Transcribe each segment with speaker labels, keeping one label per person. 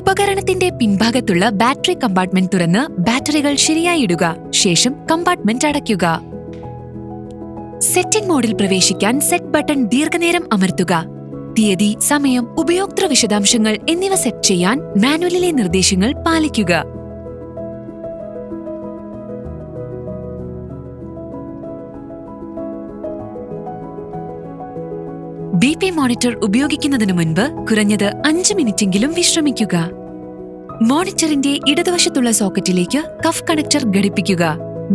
Speaker 1: ഉപകരണത്തിന്റെ പിൻഭാഗത്തുള്ള battery compartment തുറന്ന് ബാറ്ററികൾ ശരിയായി ഇടുക. ശേഷം കമ്പാർട്ട്മെന്റ് അടയ്ക്കുക. സെറ്റിംഗ് മോഡിൽ പ്രവേശിക്കാൻ സെറ്റ് ബട്ടൺ ദീർഘനേരം അമർത്തുക. തീയതി, സമയം, ഉപയോക്തൃ വിശദാംശങ്ങൾ എന്നിവ സെറ്റ് ചെയ്യാൻ മാനുവലിലെ നിർദ്ദേശങ്ങൾ പാലിക്കുക. BP മോണിറ്റർ ഉപയോഗിക്കുന്നതിനു മുൻപ് കുറഞ്ഞത് 5 മിനിറ്റെങ്കിലും വിശ്രമിക്കുക. മോണിറ്ററിന്റെ ഇടതുവശത്തുള്ള സോക്കറ്റിലേക്ക് കഫ് കണക്ടർ ഘടിപ്പിക്കുക.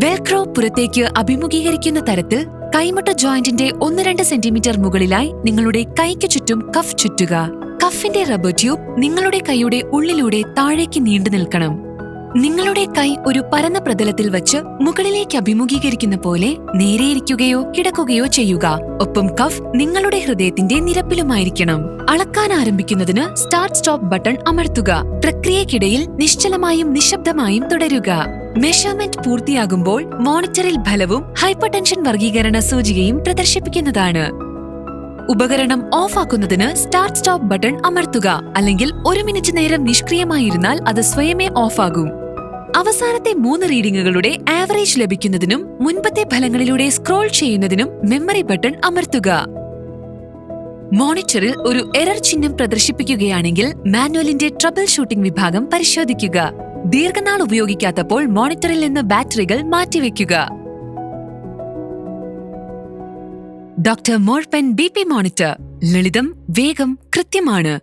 Speaker 1: വെൽക്രോ പുറത്തേക്ക് അഭിമുഖീകരിക്കുന്ന തരത്തിൽ കൈമുട്ട ജോയിന്റിന്റെ 1-2 സെന്റിമീറ്റർ മുകളിലായി നിങ്ങളുടെ കൈക്ക് ചുറ്റും കഫ് ചുറ്റുക. കഫിന്റെ റബ്ബർ ട്യൂബ് നിങ്ങളുടെ കൈയുടെ ഉള്ളിലൂടെ താഴേക്ക് നീണ്ടു നിൽക്കണം. നിങ്ങളുടെ കൈ ഒരു പരന്ന പ്രതലത്തിൽ വച്ച് മുകളിലേക്ക് അഭിമുഖീകരിക്കുന്ന പോലെ നേരെയിരിക്കുകയോ കിടക്കുകയോ ചെയ്യുക. ഒപ്പം കഫ് നിങ്ങളുടെ ഹൃദയത്തിന്റെ നിരപ്പിലുമായിരിക്കണം. അളക്കാൻ ആരംഭിക്കുന്നതിന് സ്റ്റാർട്ട് സ്റ്റോപ്പ് ബട്ടൺ അമർത്തുക. പ്രക്രിയക്കിടയിൽ നിശ്ചലമായും നിശബ്ദമായും തുടരുക. മെഷർമെന്റ് പൂർത്തിയാകുമ്പോൾ മോണിറ്ററിൽ ഫലവും ഹൈപ്പർടെൻഷൻ വർഗീകരണ സൂചികയും പ്രദർശിപ്പിക്കുന്നതാണ്. ഉപകരണം ഓഫാക്കുന്നതിന് സ്റ്റാർട്ട് സ്റ്റോപ്പ് ബട്ടൺ അമർത്തുക. അല്ലെങ്കിൽ 1 മിനിറ്റ് നേരം നിഷ്ക്രിയമായിരുന്നാൽ അത് സ്വയമേ ഓഫാകും. അവസാനത്തെ 3 റീഡിംഗുകളുടെ ആവറേജ് ലഭിക്കുന്നതിനും മുൻപത്തെ ഫലങ്ങളിലൂടെ സ്ക്രോൾ ചെയ്യുന്നതിനും മെമ്മറി ബട്ടൺ അമർത്തുക. മോണിറ്ററിൽ ഒരു എറർ ചിഹ്നം പ്രദർശിപ്പിക്കുകയാണെങ്കിൽ മാനുവലിന്റെ ട്രബിൾ ഷൂട്ടിംഗ് വിഭാഗം പരിശോധിക്കുക. ദീർഘനാൾ ഉപയോഗിക്കാത്തപ്പോൾ മോണിറ്ററിൽ നിന്ന് ബാറ്ററികൾ മാറ്റിവെക്കുക. ഡോക്ടർ മോർപെൻ BP മോണിറ്റർ ലളിതം, വേഗം, കൃത്യമാണ്.